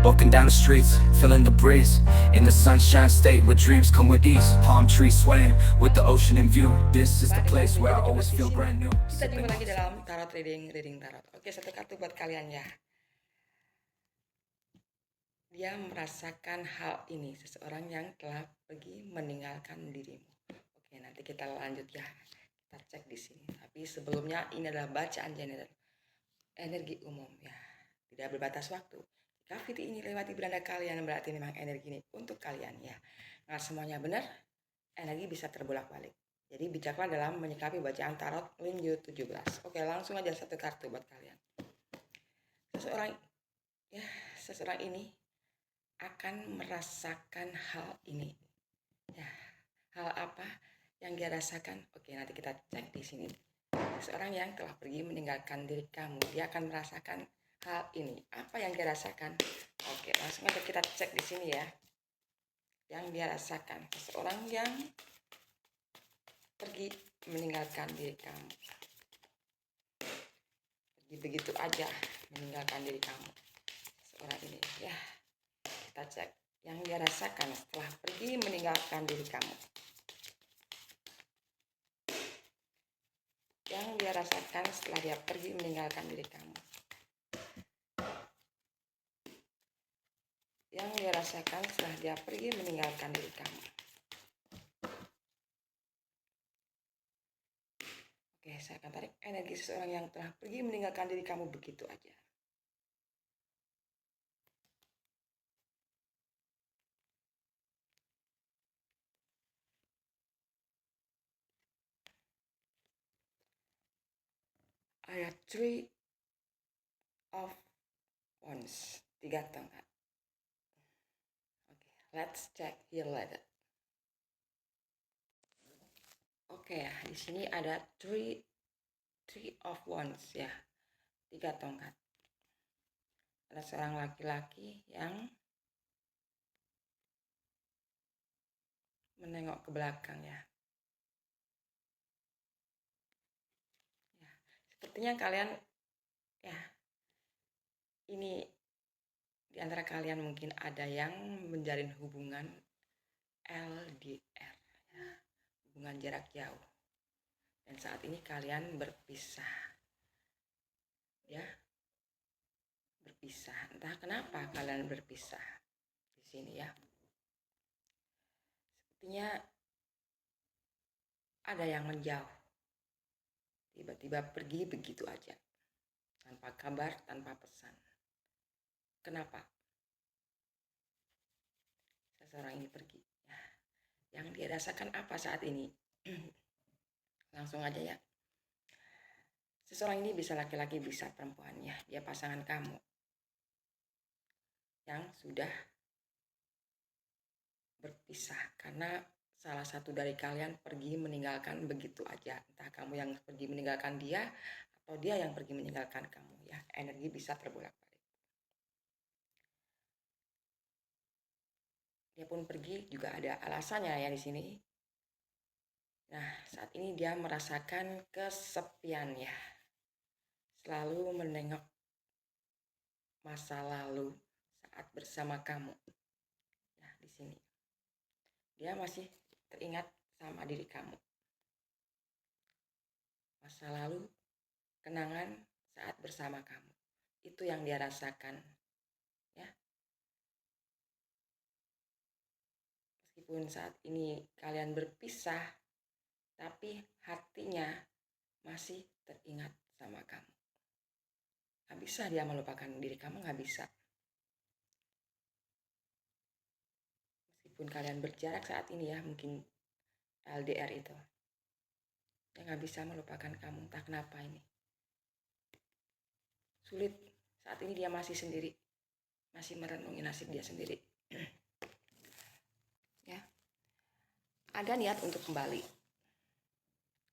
walking down the streets, feeling the breeze. In the sunshine state where dreams come with ease. Palm trees swaying with the ocean in view. This is the place where I always feel brand new. Kita jumpa lagi dalam tarot reading tarot. Oke, satu kartu buat kalian ya. Dia merasakan hal ini, seseorang yang telah pergi meninggalkan dirimu. Oke, nanti kita lanjut ya. Kita cek di sini. Tapi sebelumnya ini adalah bacaan general. Energi umum ya. Tidak berbatas waktu. Jika video ini lewati beranda kalian, berarti memang energi ini untuk kalian ya. Nah, semuanya benar, energi bisa terbolak-balik. Jadi bijaklah dalam menyikapi bacaan tarot Linju 17. Oke, langsung aja satu kartu buat kalian. Seseorang ini akan merasakan hal ini. Ya, hal apa yang dia rasakan? Oke, nanti kita cek di sini. Seseorang yang telah pergi meninggalkan diri kamu, dia akan merasakan hal ini. Apa yang dia rasakan? Oke, langsung aja kita cek di sini ya. Yang dia rasakan, seseorang yang pergi meninggalkan diri kamu. Pergi begitu aja meninggalkan diri kamu. Seseorang ini ya. Kita cek yang dia rasakan setelah pergi meninggalkan diri kamu. Yang dia rasakan setelah dia pergi meninggalkan diri kamu. Yang dia rasakan setelah dia pergi meninggalkan diri kamu. Oke, saya akan tarik energi seseorang yang telah pergi meninggalkan diri kamu begitu aja. Ada 3 of Wands, 3 tongkat. Oke, let's check here later. Oke, di sini ada 3 of Wands ya, 3 tongkat. Ada seorang laki-laki yang menengok ke belakang ya. Sepertinya kalian ya, ini di antara kalian mungkin ada yang menjalin hubungan LDR ya, hubungan jarak jauh. Dan saat ini kalian berpisah. Ya. Berpisah. Entah kenapa kalian berpisah di sini ya. Sepertinya ada yang menjauh. Tiba-tiba pergi begitu aja. Tanpa kabar, tanpa pesan. Kenapa? Seseorang ini pergi. Ya. Yang dia rasakan apa saat ini? Langsung aja ya. Seseorang ini bisa laki-laki, bisa perempuan ya. Dia pasangan kamu. Yang sudah berpisah karena salah satu dari kalian pergi meninggalkan begitu aja. Entah kamu yang pergi meninggalkan dia atau dia yang pergi meninggalkan kamu ya. Energi bisa terbolak-balik. Dia pun pergi juga ada alasannya ya di sini. Nah, saat ini dia merasakan kesepian ya. Selalu menengok masa lalu saat bersama kamu. Ya, di sini. Dia masih teringat sama diri kamu. Masa lalu, kenangan saat bersama kamu. Itu yang dia rasakan. Ya. Meskipun saat ini kalian berpisah, tapi hatinya masih teringat sama kamu. Gak bisa dia melupakan diri kamu, gak bisa. Meskipun kalian berjarak saat ini ya, mungkin LDR itu. Dia gak bisa melupakan kamu, entah kenapa ini. Sulit, saat ini dia masih sendiri. Masih merenungi nasib dia sendiri. Ya. Ada niat untuk kembali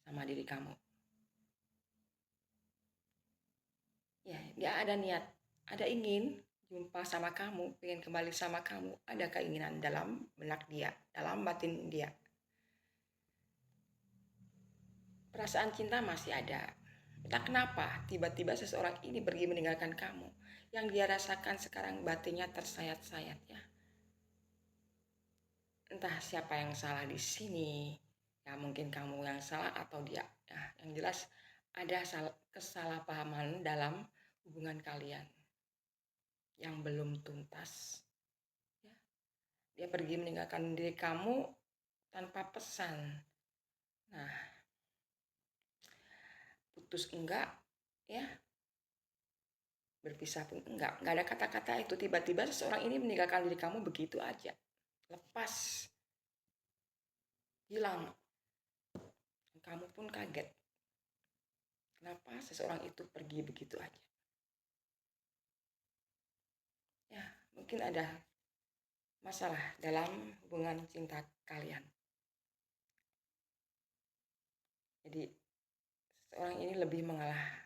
sama diri kamu. Ya, dia ada niat, ada ingin jumpa sama kamu, pengen kembali sama kamu. Ada keinginan dalam benak dia, dalam batin dia. Perasaan cinta masih ada. Entah kenapa tiba-tiba seseorang ini pergi meninggalkan kamu. yang dia rasakan sekarang batinnya tersayat-sayat ya. Entah siapa yang salah di sini, ya mungkin kamu yang salah atau dia. Ya, yang jelas ada kesalahpahaman dalam hubungan kalian yang belum tuntas. Ya. Dia pergi meninggalkan diri kamu tanpa pesan. Nah, putus enggak, ya berpisah pun enggak ada kata-kata itu. Tiba-tiba seseorang ini meninggalkan diri kamu begitu aja, lepas, hilang. Kamu pun kaget, kenapa seseorang itu pergi begitu aja. Ya mungkin ada masalah dalam hubungan cinta kalian. Jadi seseorang ini lebih mengalah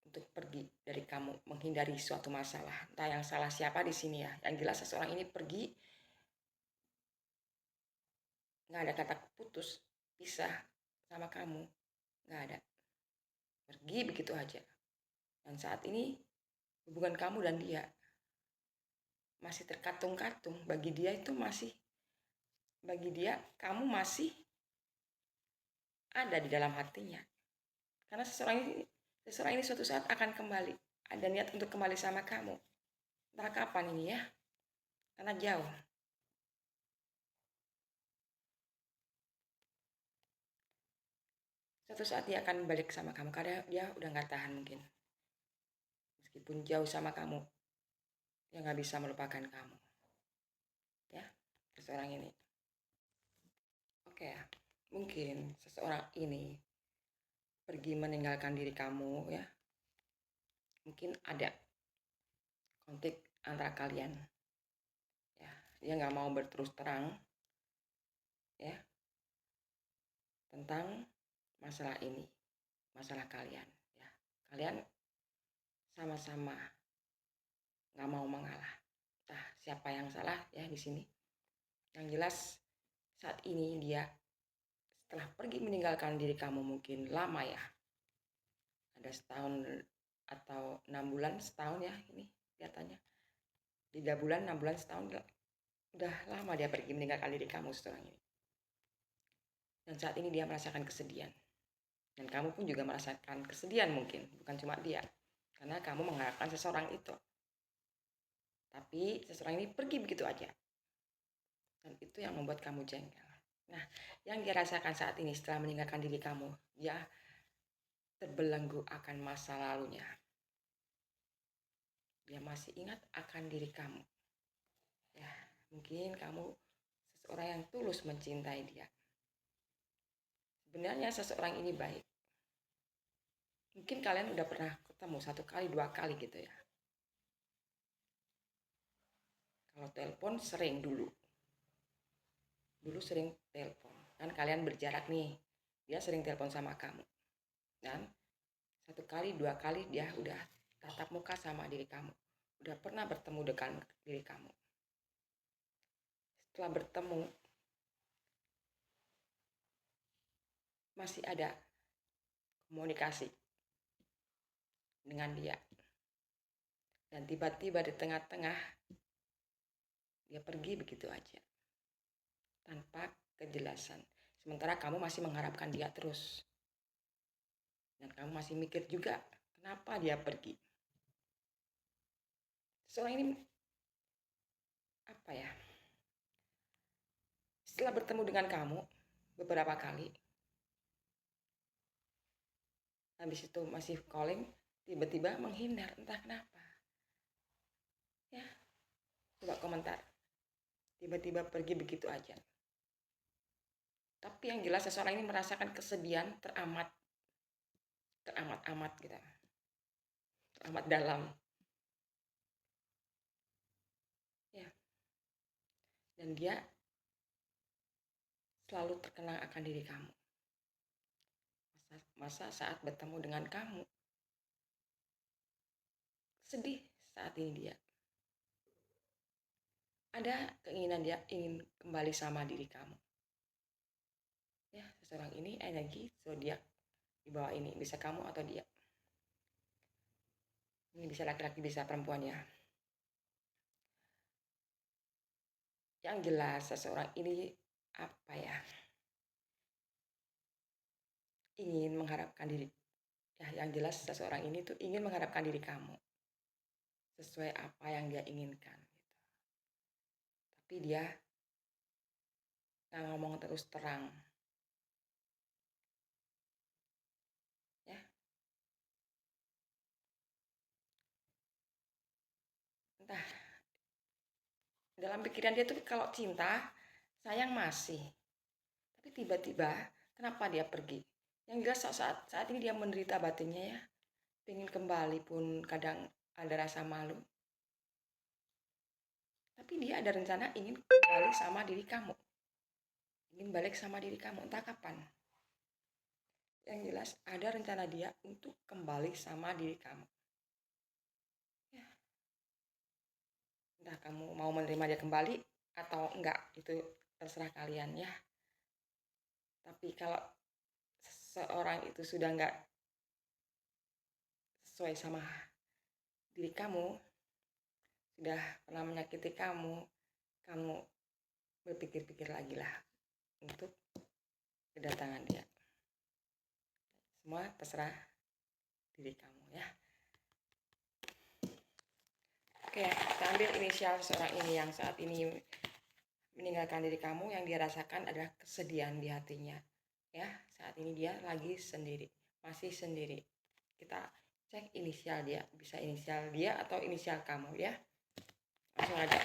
untuk pergi dari kamu, menghindari suatu masalah. Entah yang salah siapa di sini ya. Yang jelas seseorang ini pergi, nggak ada kata putus, pisah sama kamu, nggak ada. Pergi begitu aja. Dan saat ini hubungan kamu dan dia masih terkatung-katung. Bagi dia kamu masih ada di dalam hatinya. Karena seseorang ini suatu saat akan kembali. Ada niat untuk kembali sama kamu. Entah kapan ini ya. Karena jauh. Suatu saat dia akan balik sama kamu. Karena dia udah gak tahan mungkin. Meskipun jauh sama kamu, dia gak bisa melupakan kamu. Ya, seseorang ini. Oke ya, mungkin seseorang ini pergi meninggalkan diri kamu ya. Mungkin ada konflik antara kalian. Ya, dia nggak mau berterus terang ya tentang masalah ini, masalah kalian. Ya, kalian sama-sama nggak mau mengalah. Entah siapa yang salah ya di sini. Yang jelas saat ini dia setelah pergi meninggalkan diri kamu mungkin lama ya. Ada setahun atau 6 bulan, setahun ya ini kelihatannya. 3 bulan, 6 bulan, setahun, udah lama dia pergi meninggalkan diri kamu setelah ini. Dan saat ini dia merasakan kesedihan. Dan kamu pun juga merasakan kesedihan mungkin, bukan cuma dia. Karena kamu mengharapkan seseorang itu. Tapi seseorang ini pergi begitu aja. Dan itu yang membuat kamu jengkel. Nah, yang dia rasakan saat ini setelah meninggalkan diri kamu, dia terbelenggu akan masa lalunya. Dia masih ingat akan diri kamu. Ya, mungkin kamu seseorang yang tulus mencintai dia. Sebenarnya seseorang ini baik. Mungkin kalian udah pernah ketemu 1 kali, 2 kali gitu ya. Kalau telepon sering dulu sering telepon. Kan kalian berjarak nih. Dia sering telepon sama kamu. Dan 1 kali, 2 kali dia udah tatap muka sama diri kamu. Udah pernah bertemu dengan diri kamu. Setelah bertemu, masih ada komunikasi dengan dia. Dan tiba-tiba di tengah-tengah, dia pergi begitu aja. Tanpa kejelasan. Sementara kamu masih mengharapkan dia terus. Dan kamu masih mikir juga, kenapa dia pergi. Seorang ini, apa ya, setelah bertemu dengan kamu beberapa kali, habis itu masih calling, tiba-tiba menghindar, entah kenapa. Ya, coba komentar. Tiba-tiba pergi begitu aja. Tapi yang jelas seseorang ini merasakan kesedihan teramat gitu. Teramat dalam. Ya. Dan dia selalu terkenang akan diri kamu. Masa saat bertemu dengan kamu, sedih saat ini dia. Ada keinginan dia ingin kembali sama diri kamu. Ya, seseorang ini energi zodiak di bawah ini, bisa kamu atau dia. Ini bisa laki-laki, bisa perempuan ya. Yang jelas seseorang ini apa ya? Ingin mengharapkan diri. Ya, yang jelas seseorang ini tuh ingin mengharapkan diri kamu sesuai apa yang dia inginkan gitu. Tapi dia nggak ngomong terus terang. Ya, entah dalam pikiran dia tuh kalau cinta, sayang masih. Tapi tiba-tiba kenapa dia pergi? Yang jelas saat ini dia menderita batinnya ya. Pengen kembali pun kadang ada rasa malu. Tapi dia ada rencana ingin kembali sama diri kamu. Ingin balik sama diri kamu, entah kapan. Yang jelas ada rencana dia untuk kembali sama diri kamu. Ya. Entah kamu mau menerima dia kembali atau enggak, itu terserah kalian ya. Tapi kalau seseorang itu sudah enggak sesuai sama diri kamu, sudah pernah menyakiti kamu, kamu berpikir-pikir lagi lah untuk kedatangan dia. Semua terserah diri kamu ya. Oke, kita ambil inisial seseorang ini yang saat ini meninggalkan diri kamu. Yang dia rasakan adalah kesedihan di hatinya ya. Saat ini dia lagi sendiri, masih sendiri. Kita cek inisial dia, bisa inisial dia atau inisial kamu ya. Langsung aja.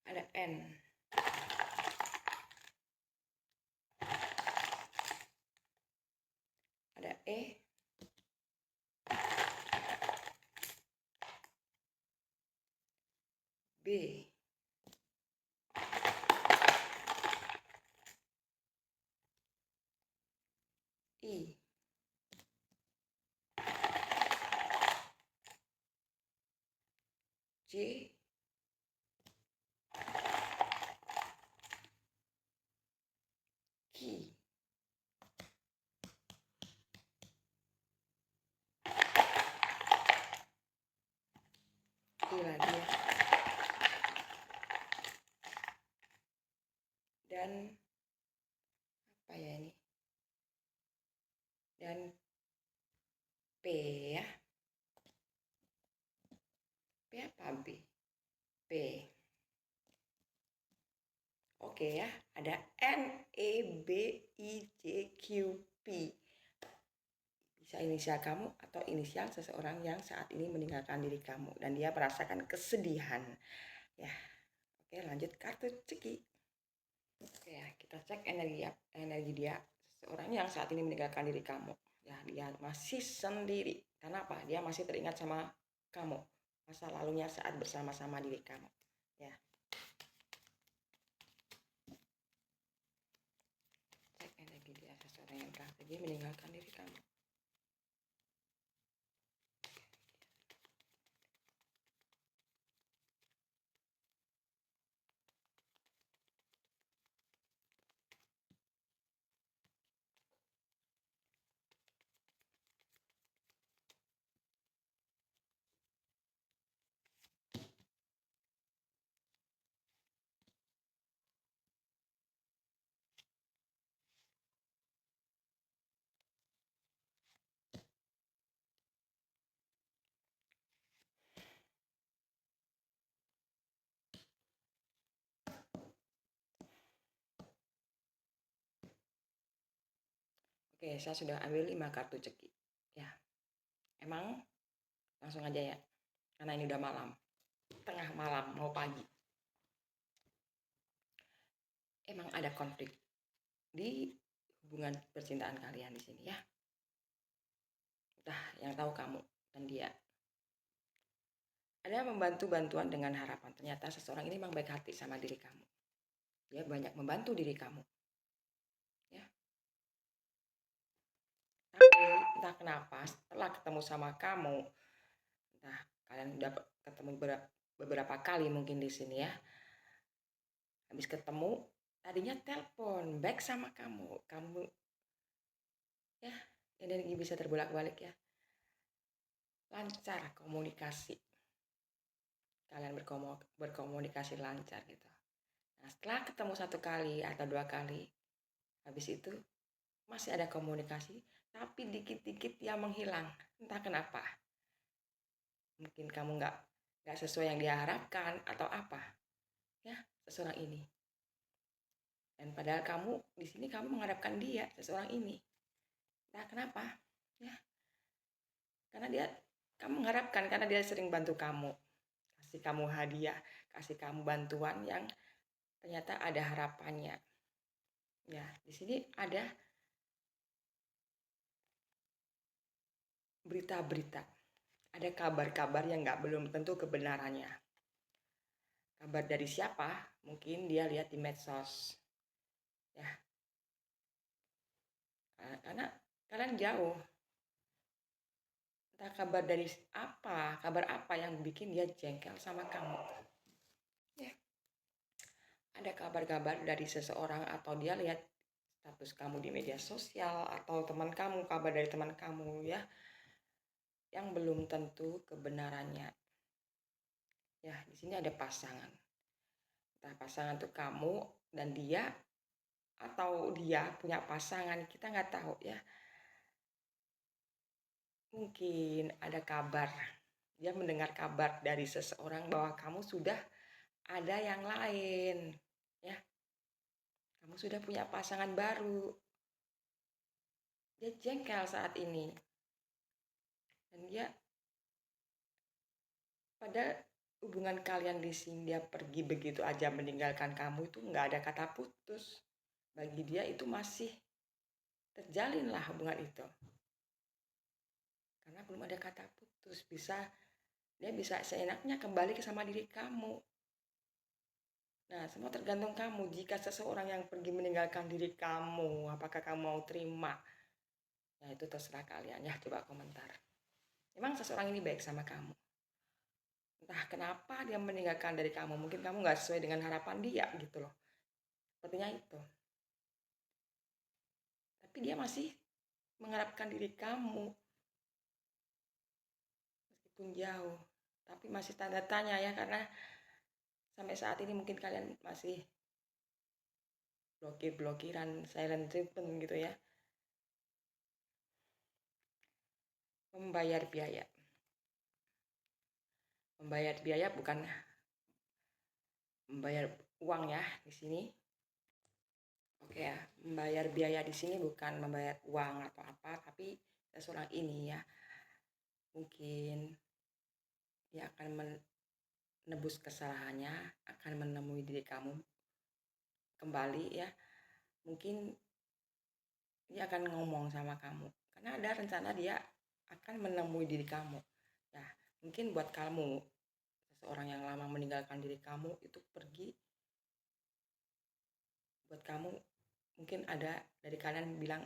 Ada N, ada E, B, I, J, K, I lagi ya. Dan apa ya ini? Dan P ya. P apa B? P. Oke ya, ada N, E, B, I, J, Q, P. Bisa inisial kamu atau inisial seseorang yang saat ini meninggalkan diri kamu dan dia merasakan kesedihan. Ya, oke lanjut kartu ceki. Oke ya, kita cek energi dia seseorang yang saat ini meninggalkan diri kamu. Ya, dia masih sendiri. Karena apa? Dia masih teringat sama kamu, masa lalunya saat bersama-sama diri kamu. Ya. Cek energi dia seseorang yang telah pergi meninggalkan diri kamu. Oke, saya sudah ambil 5 kartu ceki. Ya, emang langsung aja ya, karena ini udah malam, tengah malam mau pagi. Emang ada konflik di hubungan percintaan kalian di sini ya. Entah yang tahu kamu dan dia. Ada membantu bantuan dengan harapan. Ternyata seseorang ini memang baik hati sama diri kamu. Dia banyak membantu diri kamu. Ya. Tapi entah kenapa setelah ketemu sama kamu, entah kalian udah ketemu beberapa kali mungkin di sini ya. Habis ketemu, tadinya telepon back sama kamu ya energi bisa terbolak-balik ya. lancar komunikasi. Kalian berkomunikasi lancar gitu. Nah, setelah ketemu 1 kali atau 2 kali, habis itu masih ada komunikasi, tapi dikit-dikit dia menghilang. Entah kenapa. Mungkin kamu nggak sesuai yang dia harapkan atau apa. Ya, seseorang ini. Dan padahal kamu di sini kamu mengharapkan dia, seseorang ini. Entah kenapa. Ya. Kamu mengharapkan karena dia sering bantu kamu. Kasih kamu hadiah, kasih kamu bantuan yang ternyata ada harapannya. Ya, di sini ada berita-berita, ada kabar-kabar yang belum tentu kebenarannya. Kabar dari siapa? Mungkin dia lihat di medsos. Ya, karena kalian jauh. Entah kabar apa yang bikin dia jengkel sama kamu. Ya, ada kabar-kabar dari seseorang atau dia lihat status kamu di media sosial atau teman kamu, kabar dari teman kamu ya, yang belum tentu kebenarannya. Ya, di sini ada pasangan. Entah pasangan itu kamu dan dia atau dia punya pasangan, kita nggak tahu ya. Mungkin ada kabar, dia mendengar kabar dari seseorang bahwa kamu sudah ada yang lain, ya. Kamu sudah punya pasangan baru. Dia jengkel saat ini. Dan dia pada hubungan kalian di sini dia pergi begitu aja meninggalkan kamu itu nggak ada kata putus. Bagi dia itu masih terjalin lah hubungan itu. Karena belum ada kata putus, dia bisa seenaknya kembali sama diri kamu. Nah, semua tergantung kamu. Jika seseorang yang pergi meninggalkan diri kamu, apakah kamu mau terima? Ya itu terserah kalian ya, coba komentar. Memang seseorang ini baik sama kamu. Entah kenapa dia meninggalkan dari kamu. Mungkin kamu gak sesuai dengan harapan dia gitu loh. Sepertinya itu. Tapi dia masih mengharapkan diri kamu. Meskipun jauh. Tapi masih tanda tanya ya, karena sampai saat ini mungkin kalian masih blokiran, silent treatment gitu ya. Membayar biaya bukan membayar uang ya di sini. Oke ya, membayar biaya di sini bukan membayar uang atau apa, tapi seseorang ini ya mungkin dia akan menebus kesalahannya, akan menemui diri kamu kembali ya. Mungkin dia akan ngomong sama kamu karena ada rencana dia akan menemui diri kamu. Ya, mungkin buat kamu seseorang yang lama meninggalkan diri kamu itu pergi, buat kamu mungkin ada dari kalian bilang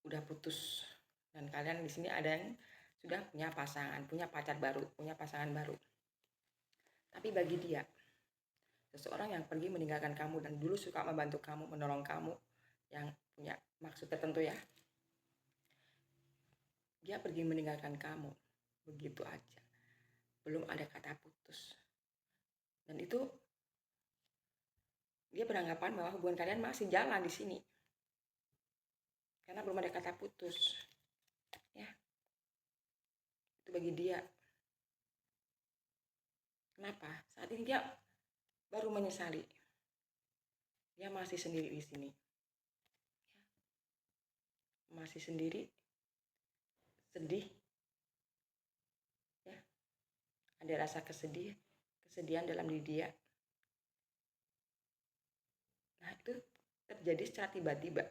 udah putus, dan kalian di sini ada yang sudah punya pasangan, punya pasangan baru. Tapi bagi dia, seseorang yang pergi meninggalkan kamu dan dulu suka membantu kamu, menolong kamu, yang punya maksud tertentu ya, dia pergi meninggalkan kamu begitu aja, belum ada kata putus. Dan itu dia beranggapan bahwa hubungan kalian masih jalan di sini karena belum ada kata putus ya. Itu bagi dia. Kenapa? Saat ini dia baru menyesali. Dia masih sendiri di sini. Masih sendiri, sedih. Ya. Ada rasa kesedihan dalam diri dia. Nah, itu terjadi secara tiba-tiba.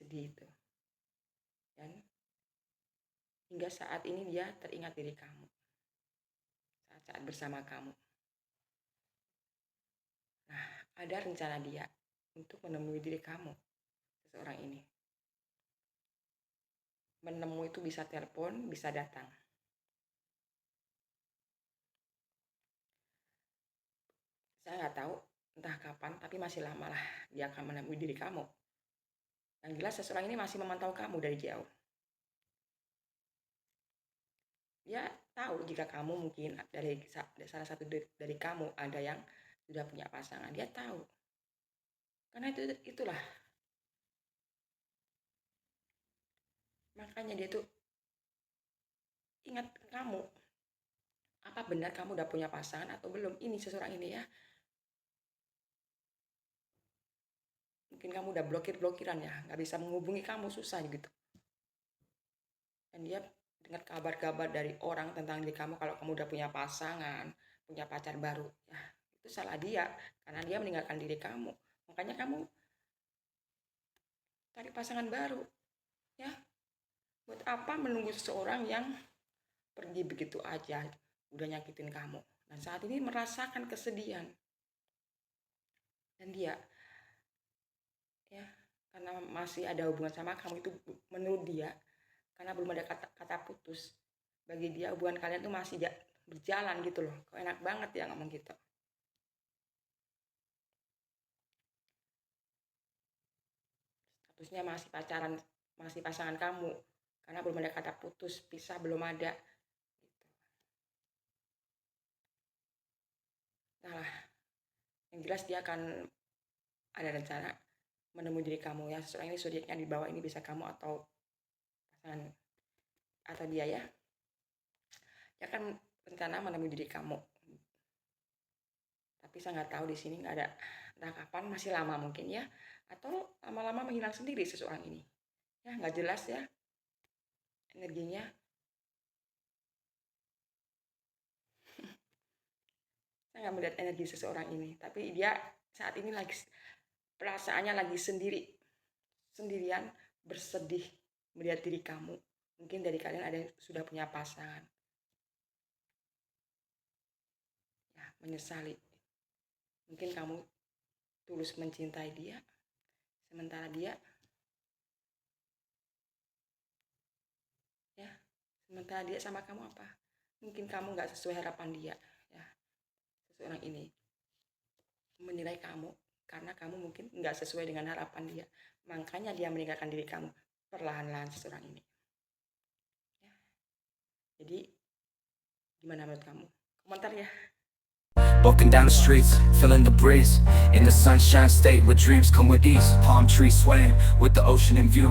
Sedih itu. Dan hingga saat ini dia teringat diri kamu. Saat bersama kamu. Nah, ada rencana dia untuk menemui diri kamu, seseorang ini. Menemui itu bisa telepon, bisa datang. Saya nggak tahu entah kapan, tapi masih lama lah dia akan menemui diri kamu. Yang jelas seseorang ini masih memantau kamu dari jauh. Dia tahu jika kamu mungkin dari salah satu dari kamu ada yang sudah punya pasangan, dia tahu. Karena itulah makanya dia tuh ingat kamu. Apa benar kamu udah punya pasangan atau belum? Ini seseorang ini ya. Mungkin kamu udah blokiran ya, nggak bisa menghubungi kamu, susah gitu. Dan dia dengar kabar-kabar dari orang tentang diri kamu kalau kamu udah punya pasangan, punya pacar baru. Ya, itu salah dia karena dia meninggalkan diri kamu. Makanya kamu cari pasangan baru. Ya, buat apa menunggu seseorang yang pergi begitu aja, udah nyakitin kamu. Dan saat ini merasakan kesedihan. Dan dia ya, karena masih ada hubungan sama kamu, itu menurut dia karena belum ada kata putus, bagi dia hubungan kalian tuh masih berjalan gitu loh. Kok enak banget ya ngomong gitu. Statusnya masih pacaran, masih pasangan kamu, karena belum ada kata putus, pisah belum ada gitu. Nah, yang jelas dia akan ada rencana menemui diri kamu ya. Seseorang ini zodiaknya di bawah ini bisa kamu atau pasangan atau dia ya. Dia akan rencana menemui diri kamu. Tapi saya nggak tahu di sini nggak ada entah kapan, masih lama mungkin ya, atau lama-lama menghilang sendiri seseorang ini. Ya nggak jelas ya energinya. Saya nggak melihat energi seseorang ini, tapi dia saat ini lagi perasaannya lagi sendirian, bersedih melihat diri kamu. Mungkin dari kalian ada yang sudah punya pasangan. Ya, menyesali. Mungkin kamu tulus mencintai dia, sementara dia sama kamu apa? Mungkin kamu nggak sesuai harapan dia. Ya, seseorang ini menilai kamu karena kamu mungkin nggak sesuai dengan harapan dia, makanya dia meninggalkan diri kamu perlahan-lahan seseorang ini. Ya. Jadi gimana menurut kamu? Komentar ya. Walking down the streets, feeling the breeze. In the sunshine state where dreams come with ease. Palm trees swaying with the ocean in view.